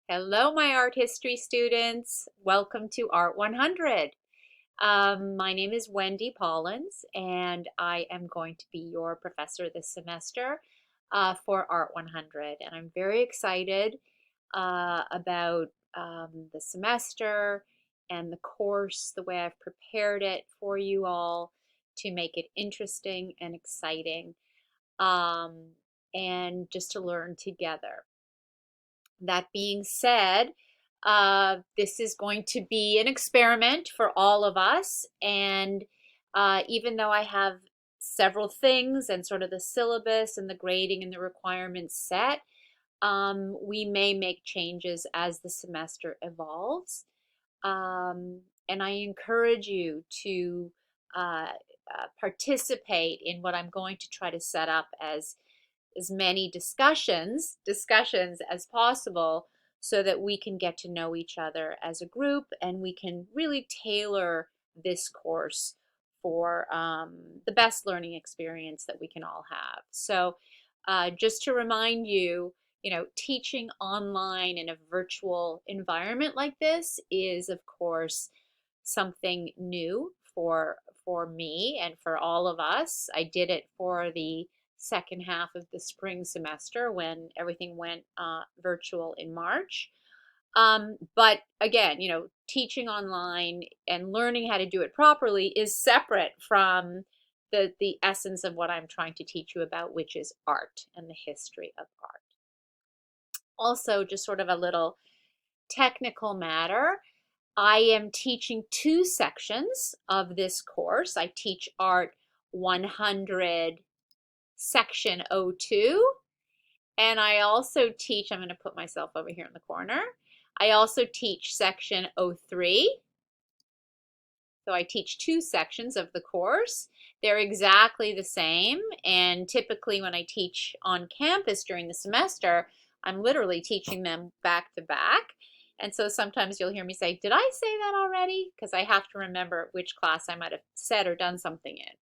Hello, my art history students. Welcome to Art 100. My name is Wendy Pollins, and I am going to be your professor this semester for Art 100. And I'm very excited about the semester and the course, the way I've prepared it for you all to make it interesting and exciting, um, and just to learn together. That being said, this is going to be an experiment for all of us. And even though I have several things and sort of the syllabus and the grading and the requirements set, we may make changes as the semester evolves. And I encourage you to participate in what I'm going to try to set up as many discussions as possible so that we can get to know each other as a group and we can really tailor this course for the best learning experience that we can all have. So just to remind you, teaching online in a virtual environment like this is, of course, something new for me and for all of us. I did it for the second half of the spring semester when everything went virtual in March. But again, teaching online and learning how to do it properly is separate from the essence of what I'm trying to teach you about, which is art and the history of art. Also, just sort of a little technical matter. I am teaching two sections of this course. I teach Art 100 Section 02, and I also teach, I'm going to put myself over here in the corner, I also teach Section 03. So I teach two sections of the course. They're exactly the same, and typically when I teach on campus during the semester, I'm literally teaching them back to back. And so sometimes you'll hear me say, did I say that already? Because I have to remember which class I might have said or done something in.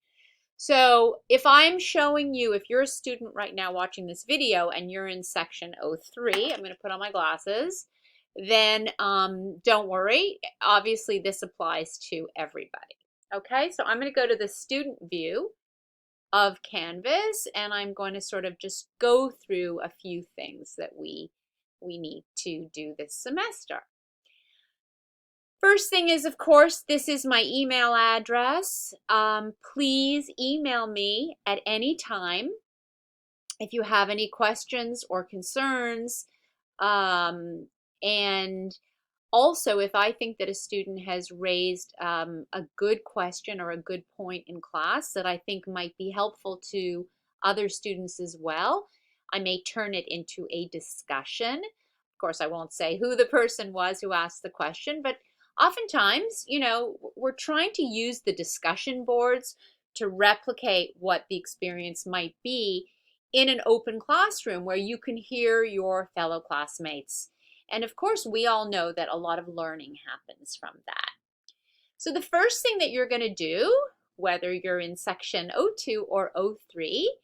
So if I'm showing you, if you're a student right now watching this video and you're in section 03, I'm going to put on my glasses, then don't worry. Obviously, this applies to everybody. Okay, so I'm going to go to the student view of Canvas, and I'm going to sort of just go through a few things that we need to do this semester. First thing is, of course, this is my email address. Please email me at any time if you have any questions or concerns. And also, if I think that a student has raised a good question or a good point in class that I think might be helpful to other students as well, I may turn it into a discussion. Of course, I won't say who the person was who asked the question, but oftentimes, we're trying to use the discussion boards to replicate what the experience might be in an open classroom where you can hear your fellow classmates. And of course, we all know that a lot of learning happens from that. So the first thing that you're going to do, whether you're in section 02 or 03,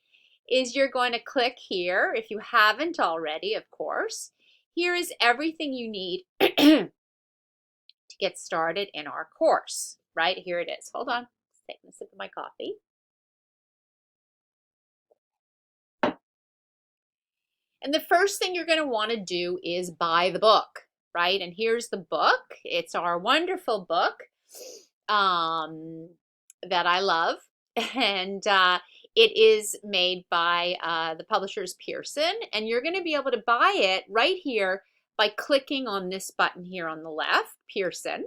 is you're going to click here, if you haven't already, of course. Here is everything you need to get started in our course. Right, here it is. Hold on, taking a sip of my coffee. And the first thing you're going to want to do is buy the book, right? And here's the book. It's our wonderful book that I love. And it is made by the publishers Pearson. And you're going to be able to buy it right here by clicking on this button here on the left, Pearson.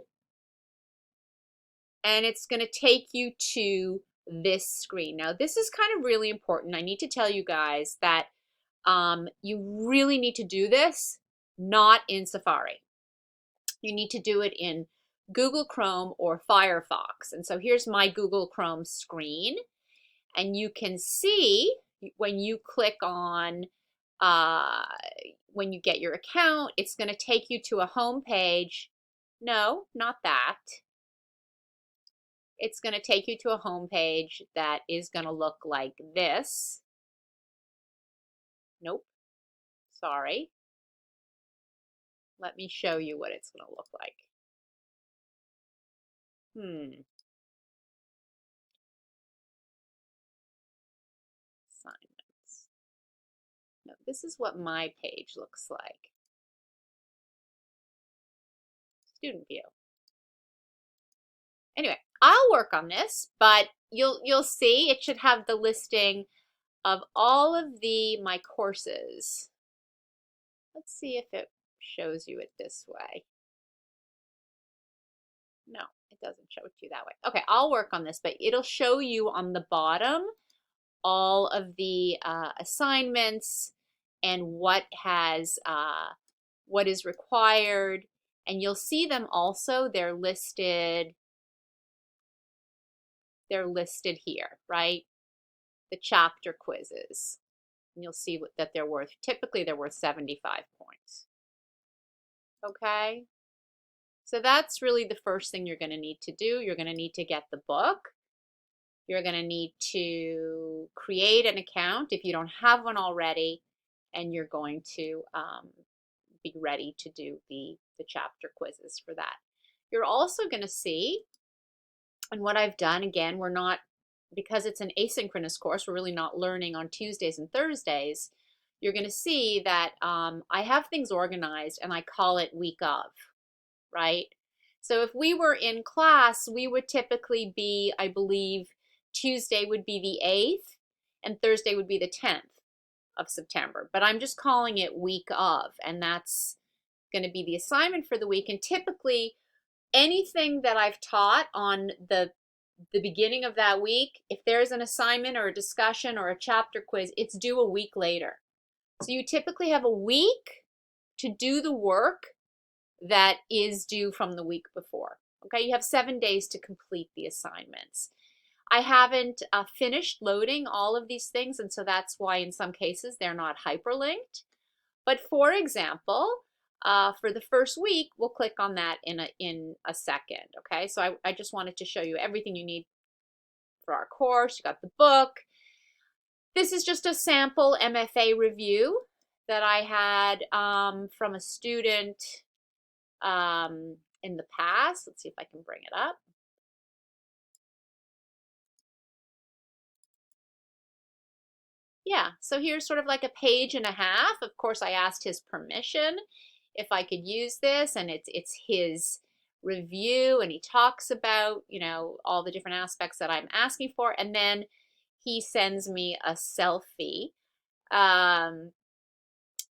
And it's going to take you to this screen. Now, this is kind of really important. I need to tell you guys that you really need to do this not in Safari. You need to do it in Google Chrome or Firefox. And so here's my Google Chrome screen. And you can see when you click on, when you get your account, it's going to take you to a home page. No, not that. It's going to take you to a home page that is going to look like this. Nope. Sorry. Let me show you what it's going to look like. Assignments. No, this is what my page looks like. Student view. Anyway, I'll work on this, but you'll see it should have the listing of all of my courses. Let's see if it shows you it this way. No, it doesn't show it to you that way. Okay, I'll work on this, but it'll show you on the bottom all of the assignments and what is required, and you'll see them also. They're listed here, right? The chapter quizzes. And you'll see that they're worth, typically they're worth 75 points. Okay? So that's really the first thing you're going to need to do. You're going to need to get the book. You're going to need to create an account if you don't have one already, and you're going to be ready to do the chapter quizzes for that. You're also going to see, and what I've done, again, we're not, because it's an asynchronous course, we're really not learning on Tuesdays and Thursdays. You're going to see that I have things organized and I call it week of, right? So if we were in class, we would typically be, I believe, Tuesday would be the 8th and Thursday would be the 10th of September. But I'm just calling it week of, and that's going to be the assignment for the week. And typically, anything that I've taught on the beginning of that week, if there's an assignment or a discussion or a chapter quiz, it's due a week later. So you typically have a week to do the work that is due from the week before. Okay, you have 7 days to complete the assignments. I haven't finished loading all of these things, and so that's why in some cases they're not hyperlinked. But for example, for the first week, we'll click on that in a second. Okay, so I just wanted to show you everything you need for our course. You got the book. This is just a sample MFA review that I had from a student in the past. Let's see if I can bring it up. Yeah, so here's sort of like a page and a half. Of course, I asked his permission if I could use this, and it's his review, and he talks about, you know, all the different aspects that I'm asking for, and then he sends me a selfie.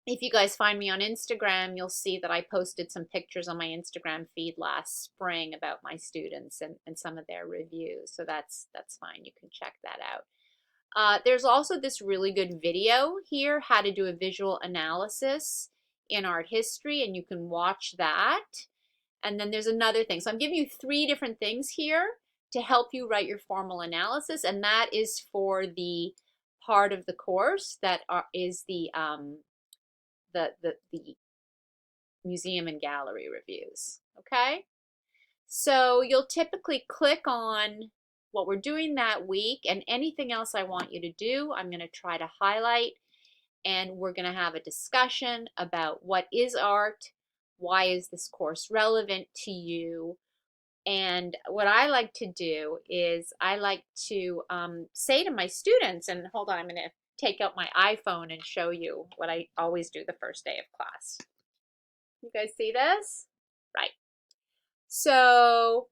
If you guys find me on Instagram, you'll see that I posted some pictures on my Instagram feed last spring about my students and some of their reviews, so that's fine. You can check that out. There's also this really good video here, how to do a visual analysis in art history, and you can watch that. And then there's another thing. So I'm giving you 3 different things here to help you write your formal analysis, and that is for the part of the course that is the museum and gallery reviews. Okay? So you'll typically click on what we're doing that week, and anything else I want you to do, I'm going to try to highlight, and we're going to have a discussion about what is art, why is this course relevant to you, and what I like to do is I like to say to my students, and hold on, I'm going to take out my iPhone and show you what I always do the first day of class. You guys see this? Right. So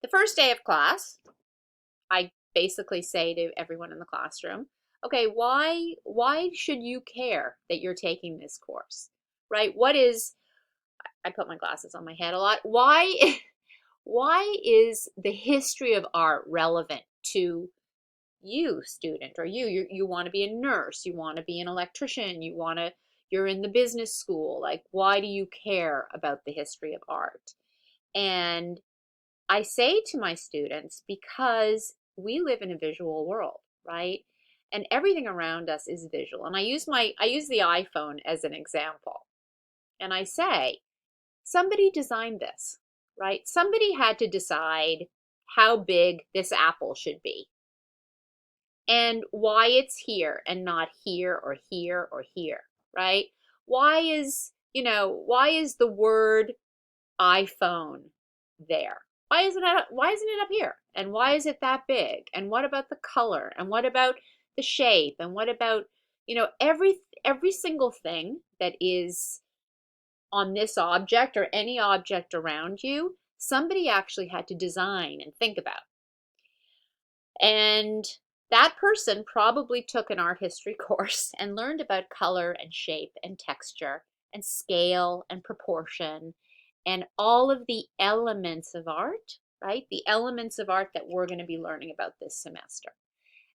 the first day of class, I basically say to everyone in the classroom, okay, why should you care that you're taking this course, right? What is, I put my glasses on my head a lot, why is the history of art relevant to you, student, or you want to be a nurse, you want to be an electrician, you're in the business school, like why do you care about the history of art? And I say to my students, because we live in a visual world, right? And everything around us is visual. And I use the iPhone as an example. And I say, somebody designed this, right? Somebody had to decide how big this apple should be and why it's here and not here or here or here, right? Why is why is the word iPhone there? Why isn't it up here? And why is it that big? And what about the color? And what about the shape? And what about, every single thing that is on this object or any object around you, somebody actually had to design and think about. And that person probably took an art history course and learned about color and shape and texture and scale and proportion and all of the elements of art, right? The elements of art that we're going to be learning about this semester.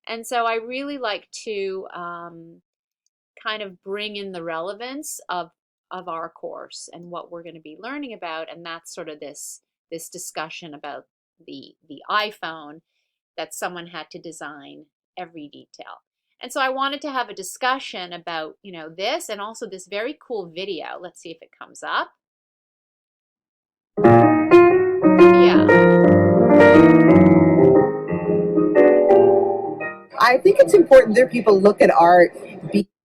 And so I really like to kind of bring in the relevance of our course and what we're going to be learning about, and that's sort of this discussion about the iPhone, that someone had to design every detail. And so I wanted to have a discussion about, this, and also this very cool video. Let's see if it comes up. Yeah. I think it's important that people look at art.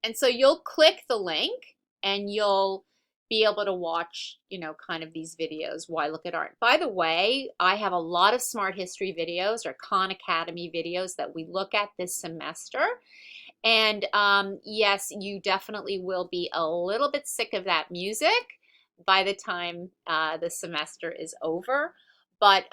And so you'll click the link and you'll be able to watch, kind of these videos. Why look at art? By the way, I have a lot of Smart History videos or Khan Academy videos that we look at this semester. And yes, you definitely will be a little bit sick of that music by the time the semester is over. But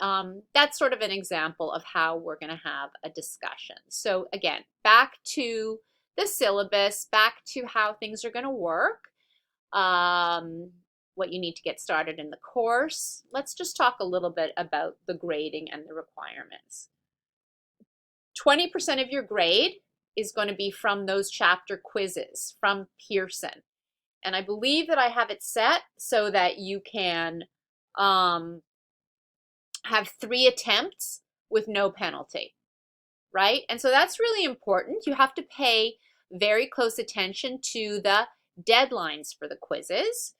that's sort of an example of how we're going to have a discussion. So again, back to the syllabus, back to how things are going to work, what you need to get started in the course. Let's just talk a little bit about the grading and the requirements. 20% of your grade is going to be from those chapter quizzes from Pearson. And I believe that I have it set so that you can have 3 attempts with no penalty, right? And so that's really important. You have to pay very close attention to the deadlines for the quizzes.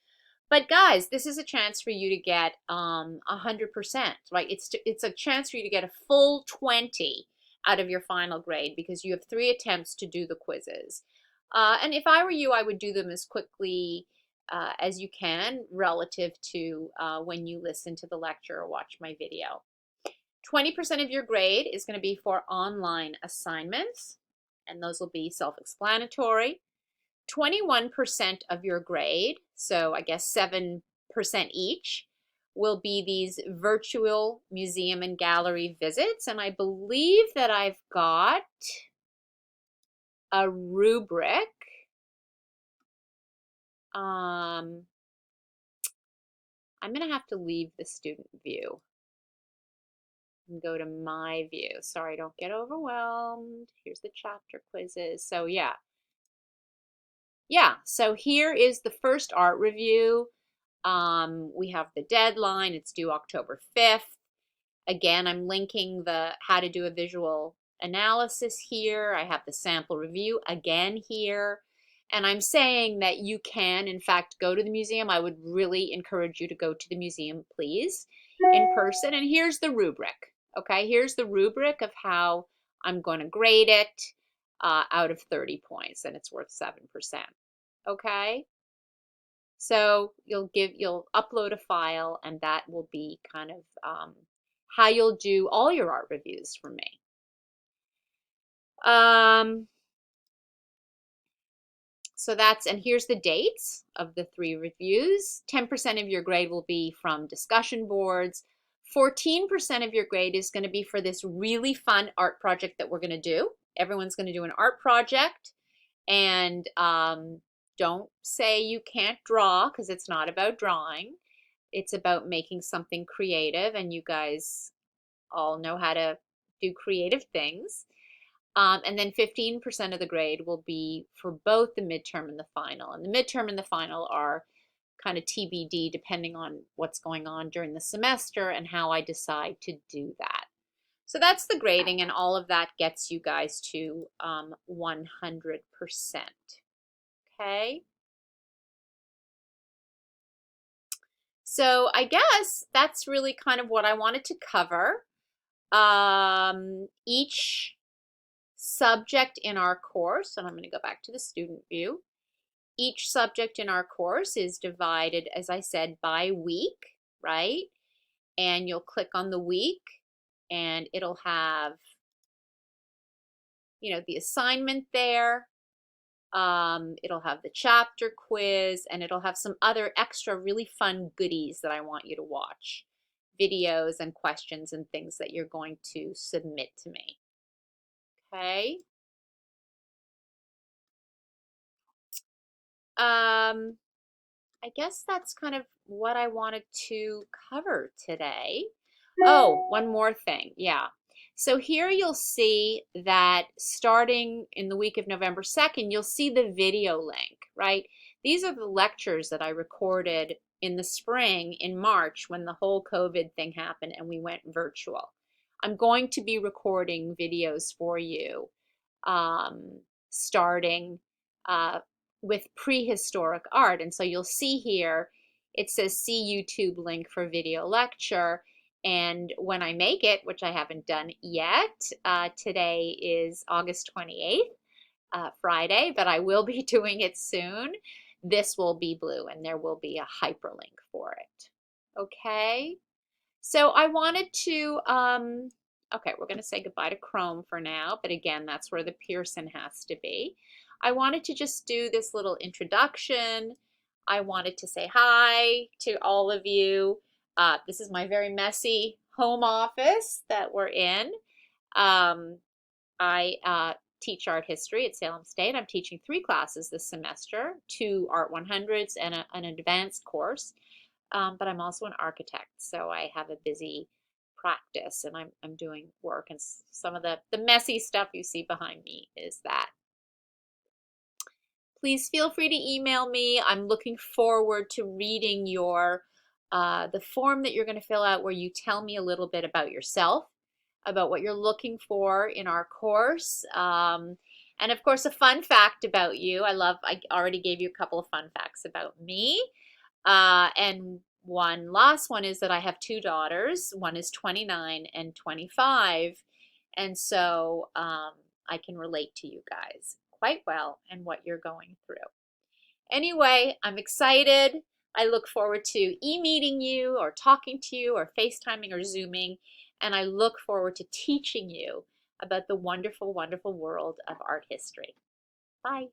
But guys, this is a chance for you to get 100%, right? It's a chance for you to get a full 20 out of your final grade because you have 3 attempts to do the quizzes. And if I were you, I would do them as quickly as you can relative to when you listen to the lecture or watch my video. 20% of your grade is going to be for online assignments, and those will be self-explanatory. 21% of your grade, so I guess 7% each, will be these virtual museum and gallery visits. And I believe that I've got a rubric. I'm going to have to leave the student view and go to my view. Sorry, don't get overwhelmed. Here's the chapter quizzes. So yeah, so here is the first art review. We have the deadline. It's due October 5th. Again, I'm linking the how to do a visual analysis here. I have the sample review again here. And I'm saying that you can, in fact, go to the museum. I would really encourage you to go to the museum, please, in person. And here's the rubric. Okay, here's the rubric of how I'm going to grade it out of 30 points, and it's worth 7%. Okay, so you'll upload a file, and that will be kind of how you'll do all your art reviews for me. So and here's the dates of the 3 reviews. 10% of your grade will be from discussion boards. 14% of your grade is going to be for this really fun art project that we're going to do. Everyone's going to do an art project, and don't say you can't draw, because it's not about drawing. It's about making something creative, and you guys all know how to do creative things. And then 15% of the grade will be for both the midterm and the final. And the midterm and the final are kind of TBD depending on what's going on during the semester and how I decide to do that. So that's the grading, and all of that gets you guys to 100%. Okay. So I guess that's really kind of what I wanted to cover. Each subject in our course, and I'm going to go back to the student view, each subject in our course is divided, as I said, by week, right? And you'll click on the week and it'll have, the assignment there. It'll have the chapter quiz, and it'll have some other extra really fun goodies that I want you to watch. Videos and questions and things that you're going to submit to me. Okay. I guess that's kind of what I wanted to cover today. Oh, one more thing. Yeah. So here you'll see that starting in the week of November 2nd, you'll see the video link, right? These are the lectures that I recorded in the spring in March when the whole COVID thing happened and we went virtual. I'm going to be recording videos for you starting uh, with prehistoric art. And so you'll see here, it says see YouTube link for video lecture. And when I make it, which I haven't done yet, today is August 28th, Friday, but I will be doing it soon. This will be blue and there will be a hyperlink for it. Okay, so I wanted to, okay, we're going to say goodbye to Chrome for now, but again, that's where the Pearson has to be. I wanted to just do this little introduction. I wanted to say hi to all of you. This is my very messy home office that we're in. I teach art history at Salem State. I'm teaching 3 classes this semester, 2 Art 100s and an advanced course. But I'm also an architect, so I have a busy practice and I'm doing work, and some of the messy stuff you see behind me is that. Please feel free to email me. I'm looking forward to reading the form that you're going to fill out where you tell me a little bit about yourself, about what you're looking for in our course. And of course, a fun fact about you. I already gave you a couple of fun facts about me. And one last one is that I have 2 daughters. One is 29 and 25. And so I can relate to you guys quite well and what you're going through. Anyway, I'm excited. I look forward to e-meeting you or talking to you or FaceTiming or Zooming. And I look forward to teaching you about the wonderful, wonderful world of art history. Bye.